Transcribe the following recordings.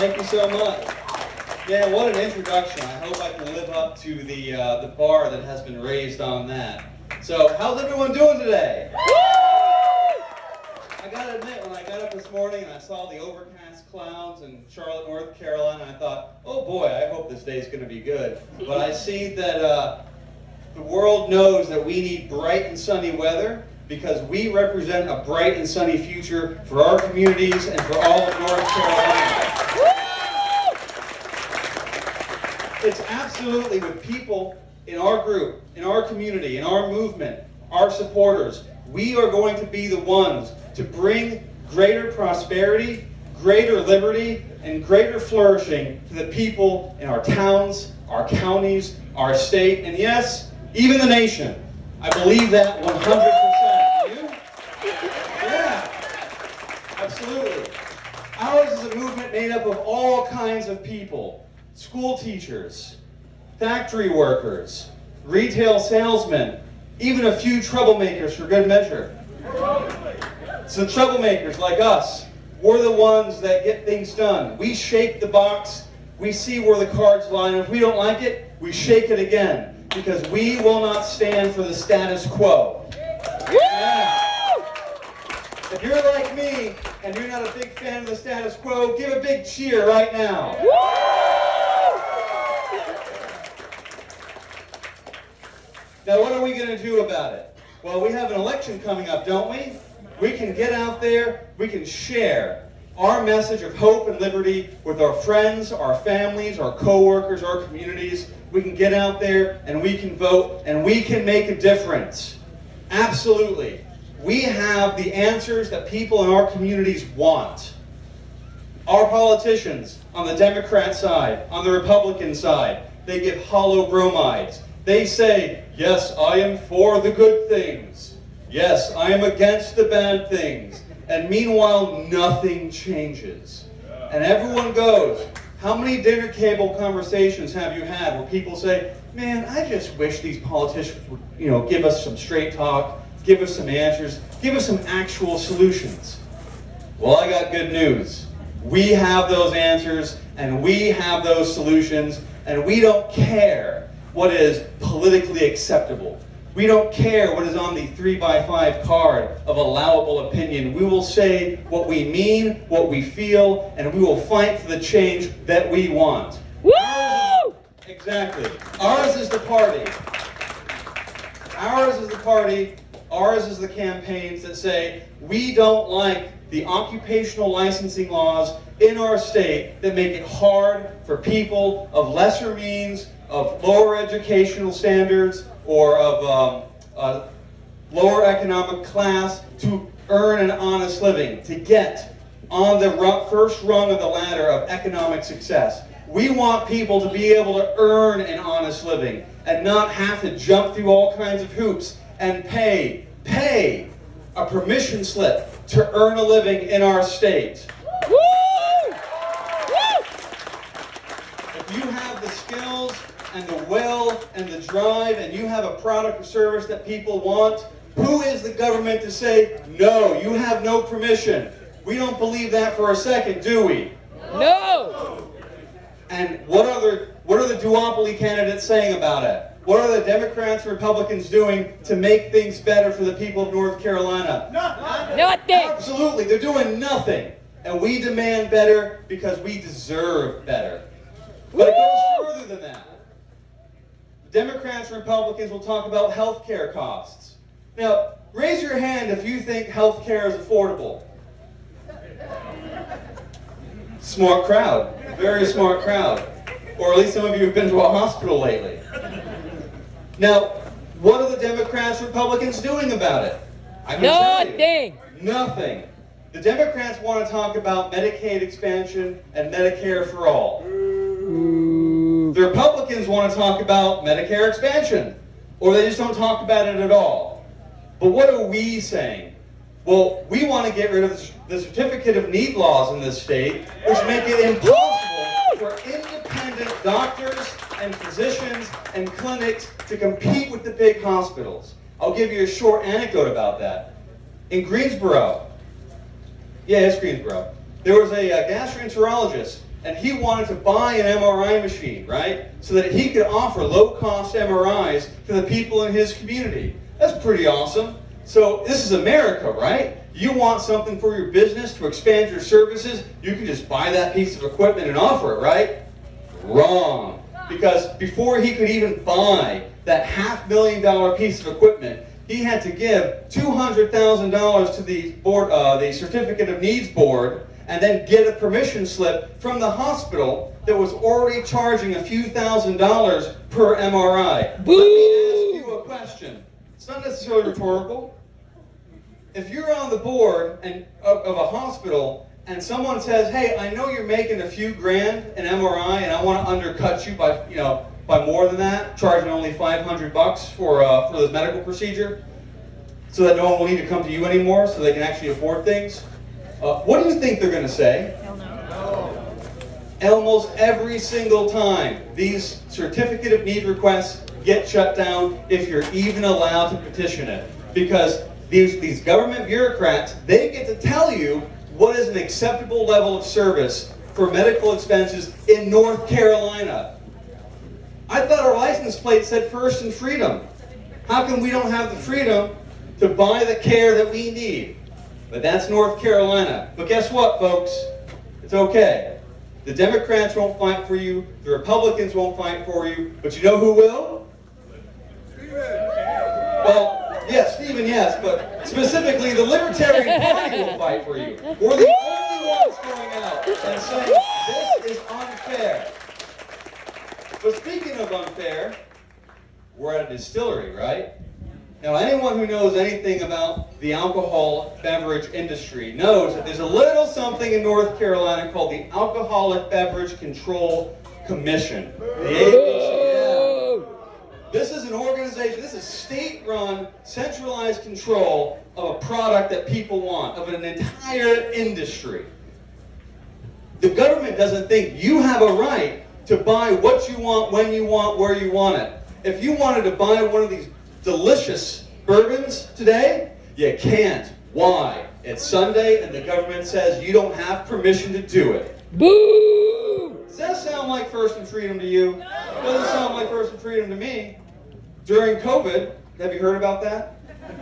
Thank you so much. Yeah, what an introduction. I hope I can live up to the bar that has been raised on that. So, how's everyone doing today? I gotta admit, when I got up this morning and I saw the overcast clouds in Charlotte, North Carolina, I thought, oh boy, I hope this day's gonna be good. But I see that the world knows that we need bright and sunny weather because we represent a bright and sunny future for our communities and for all of North Carolina. It's absolutely with people in our group, in our community, in our movement, our supporters, we are going to be the ones to bring greater prosperity, greater liberty, and greater flourishing to the people in our towns, our counties, our state, and yes, even the nation. I believe that 100%. You? Yeah, absolutely. Ours is a movement made up of all kinds of people. School teachers, factory workers, retail salesmen, even a few troublemakers for good measure. So troublemakers like us, we're the ones that get things done. We shake the box, we see where the cards lie, and if we don't like it, we shake it again, because we will not stand for the status quo. Yeah. If you're like me, and you're not a big fan of the status quo, give a big cheer right now. Now, what are we going to do about it? Well, we have an election coming up, don't we? We can get out there, we can share our message of hope and liberty with our friends, our families, our co-workers, our communities. We can get out there and we can vote and we can make a difference. Absolutely. We have the answers that people in our communities want. Our politicians on the Democrat side, on the Republican side, they give hollow bromides. They say, yes, I am for the good things. Yes, I am against the bad things. And meanwhile, nothing changes. And everyone goes, how many dinner table conversations have you had where people say, man, I just wish these politicians would, give us some straight talk, give us some answers, give us some actual solutions. Well, I got good news. We have those answers, and we have those solutions, and we don't care what is politically acceptable. We don't care what is on the 3x5 card of allowable opinion. We will say what we mean, what we feel, and we will fight for the change that we want. Woo! Exactly. Ours is the party. Ours is the party. Ours is the campaigns that say we don't like the occupational licensing laws in our state that make it hard for people of lesser means, of lower educational standards, or of lower economic class to earn an honest living, to get on the first rung of the ladder of economic success. We want people to be able to earn an honest living and not have to jump through all kinds of hoops and pay a permission slip to earn a living in our state. Woo! If you have the skills and the will and the drive and you have a product or service that people want, who is the government to say, no, you have no permission? We don't believe that for a second, do we? No! And what are the duopoly candidates saying about it? What are the Democrats and Republicans doing to make things better for the people of North Carolina? Nothing! Absolutely, they're doing nothing. And we demand better because we deserve better. But it goes further than that. Democrats and Republicans will talk about health care costs. Now, raise your hand if you think health care is affordable. Smart crowd. Very smart crowd. Or at least some of you have been to a hospital lately. Now, what are the Democrats and Republicans doing about it? I can tell you. Nothing. The Democrats want to talk about Medicaid expansion and Medicare for all. The Republicans want to talk about Medicare expansion, or they just don't talk about it at all. But what are we saying? Well, we want to get rid of the certificate of need laws in this state, which make it impossible for independent doctors and physicians and clinics to compete with the big hospitals. I'll give you a short anecdote about that. In Greensboro, there was a gastroenterologist and he wanted to buy an MRI machine, right? So that he could offer low-cost MRIs to the people in his community. That's pretty awesome. So this is America, right? You want something for your business to expand your services, you can just buy that piece of equipment and offer it, right? Wrong. Because before he could even buy that $500,000 piece of equipment, he had to give $200,000 to the board, the Certificate of Needs Board, and then get a permission slip from the hospital that was already charging a few $1,000s per MRI. Boo! Let me ask you a question. It's not necessarily rhetorical. If you're on the board of a hospital and someone says, "Hey, I know you're making a few grand in MRI, and I want to undercut you by, by more than that, charging only $500 for this medical procedure, so that no one will need to come to you anymore, so they can actually afford things." What do you think they're going to say? Hell no. Almost every single time, these certificate of need requests get shut down if you're even allowed to petition it. Because these government bureaucrats, they get to tell you what is an acceptable level of service for medical expenses in North Carolina. I thought our license plate said First and Freedom. How come we don't have the freedom to buy the care that we need? But that's North Carolina. But guess what, folks? It's okay. The Democrats won't fight for you. The Republicans won't fight for you. But you know who will? Well, yes, Stephen, yes, but specifically the Libertarian Party will fight for you. We're the only ones going out and saying this is unfair. But speaking of unfair, we're at a distillery, right? Now, anyone who knows anything about the alcohol beverage industry knows that there's a little something in North Carolina called the Alcoholic Beverage Control Commission. The ABC. This is an organization, this is state-run, centralized control of a product that people want, of an entire industry. The government doesn't think you have a right to buy what you want, when you want, where you want it. If you wanted to buy one of these delicious bourbons today, you can't. Why? It's Sunday and the government says you don't have permission to do it. Boo! Does that sound like First and Freedom to you? It doesn't sound like First and Freedom to me. During COVID, have you heard about that?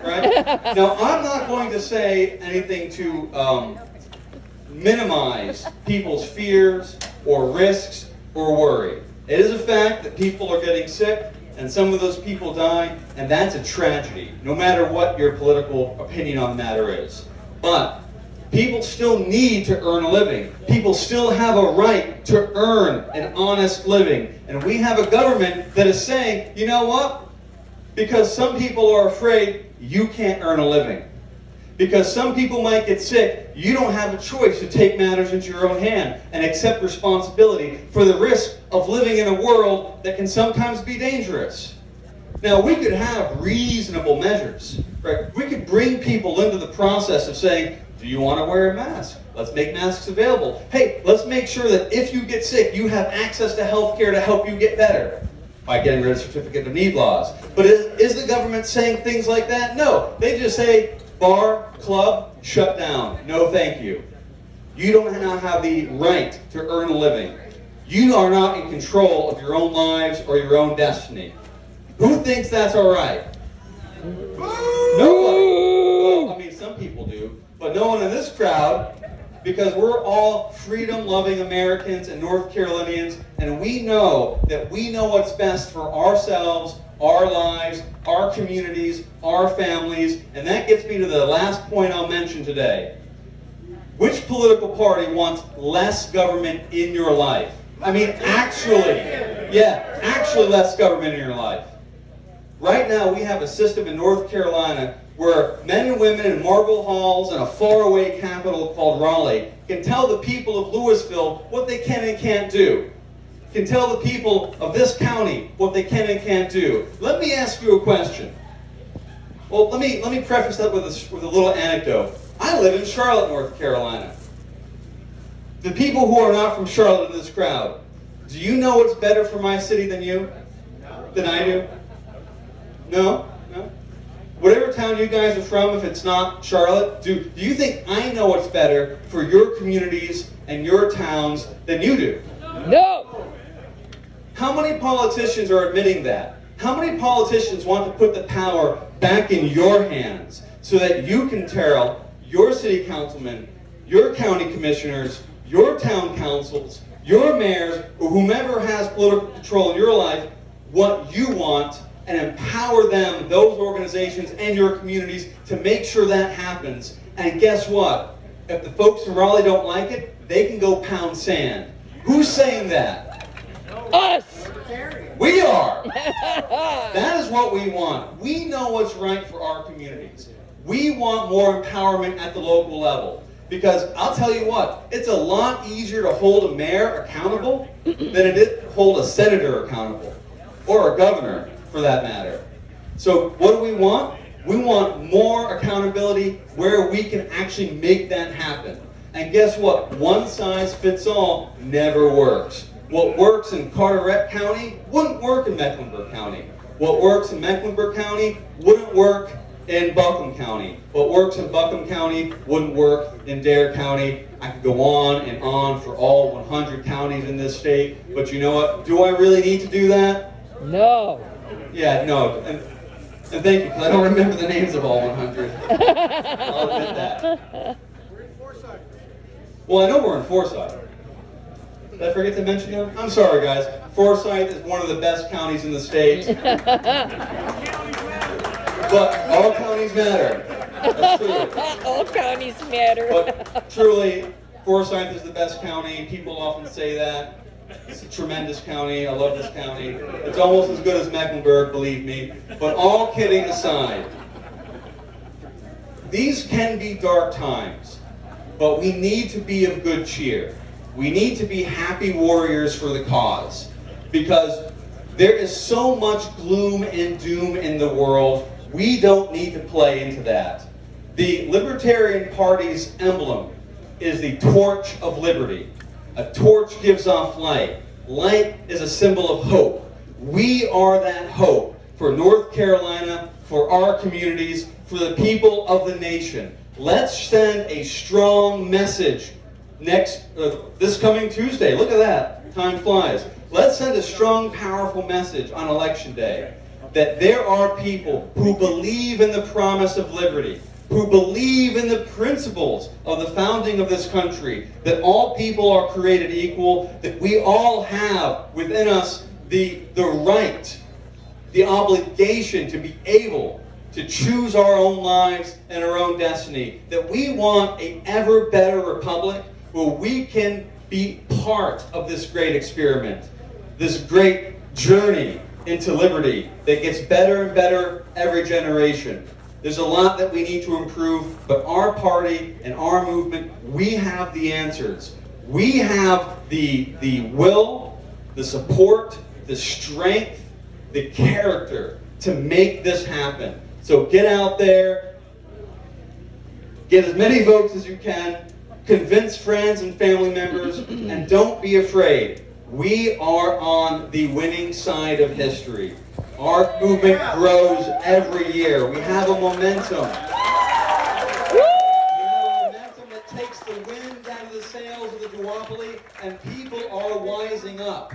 Right? Now, I'm not going to say anything to minimize people's fears or risks or worry. It is a fact that people are getting sick and some of those people die, and that's a tragedy, no matter what your political opinion on the matter is. But people still need to earn a living. People still have a right to earn an honest living. And we have a government that is saying, you know what? Because some people are afraid, you can't earn a living. Because some people might get sick, you don't have a choice to take matters into your own hand and accept responsibility for the risk of living in a world that can sometimes be dangerous. Now, we could have reasonable measures, right? We could bring people into the process of saying, do you want to wear a mask? Let's make masks available. Hey, let's make sure that if you get sick, you have access to health care to help you get better by getting rid of Certificate of Need laws. But is the government saying things like that? No. They just say, bar, club, shut down. No, thank you. You don't now have the right to earn a living. You are not in control of your own lives or your own destiny. Who thinks that's all right? Nobody. Well, I mean, some people do, but no one in this crowd, because we're all freedom-loving Americans and North Carolinians, and we know that we know what's best for ourselves, our lives, our communities, our families, and that gets me to the last point I'll mention today. Which political party wants less government in your life? I mean, actually less government in your life. Right now, we have a system in North Carolina where men and women in marble halls in a faraway capital called Raleigh can tell the people of Lewisville what they can and can't do. Can tell the people of this county what they can and can't do. Let me ask you a question. Well, let me preface that with a little anecdote. I live in Charlotte, North Carolina. The people who are not from Charlotte in this crowd, do you know what's better for my city than you? Than I do? No? No? Whatever town you guys are from, if it's not Charlotte, do you think I know what's better for your communities and your towns than you do? No. How many politicians are admitting that? How many politicians want to put the power back in your hands so that you can tell your city councilmen, your county commissioners, your town councils, your mayors, or whomever has political control in your life, what you want, and empower them, those organizations, and your communities to make sure that happens. And guess what? If the folks in Raleigh don't like it, they can go pound sand. Who's saying that? Us. We are. That is what we want. We know what's right for our communities. We want more empowerment at the local level. Because I'll tell you what, it's a lot easier to hold a mayor accountable than it is to hold a senator accountable. Or a governor, for that matter. So what do we want? We want more accountability where we can actually make that happen. And guess what? One size fits all never works. What works in Carteret County wouldn't work in Mecklenburg County. What works in Mecklenburg County wouldn't work in Buncombe County. What works in Buncombe County wouldn't work in Dare County. I could go on and on for all 100 counties in this state. But you know what? Do I really need to do that? No. Yeah, no. And thank you, because I don't remember the names of all 100. I'll admit that. We're in Forsyth. Well, I know we're in Forsyth. Did I forget to mention them? I'm sorry, guys. Forsyth is one of the best counties in the state. But all counties matter. That's true. All counties matter. But truly, Forsyth is the best county. People often say that. It's a tremendous county. I love this county. It's almost as good as Mecklenburg, believe me. But all kidding aside, these can be dark times, but we need to be of good cheer. We need to be happy warriors for the cause, because there is so much gloom and doom in the world. We don't need to play into that. The Libertarian Party's emblem is the torch of liberty. A torch gives off light. Light is a symbol of hope. We are that hope for North Carolina, for our communities, for the people of the nation. Let's send a strong message this coming Tuesday. Look at that. Time flies. Let's send a strong, powerful message on Election Day that there are people who believe in the promise of liberty, who believe in the principles of the founding of this country, that all people are created equal, that we all have within us the right, the obligation to be able to choose our own lives and our own destiny, that we want an ever better republic where we can be part of this great experiment, this great journey into liberty that gets better and better every generation. There's a lot that we need to improve, but our party and our movement, we have the answers. We have the will, the support, the strength, the character to make this happen. So get out there, get as many votes as you can, convince friends and family members, and don't be afraid. We are on the winning side of history. Our movement grows every year. We have a momentum. We have a momentum that takes the wind out of the sails of the duopoly, and people are wising up.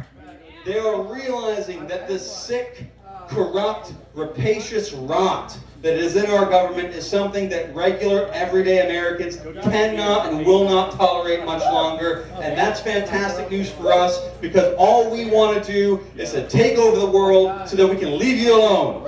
They are realizing that this sick, corrupt, rapacious rot that is in our government is something that regular, everyday Americans cannot and will not tolerate much longer. And that's fantastic news for us, because all we want to do is to take over the world so that we can leave you alone.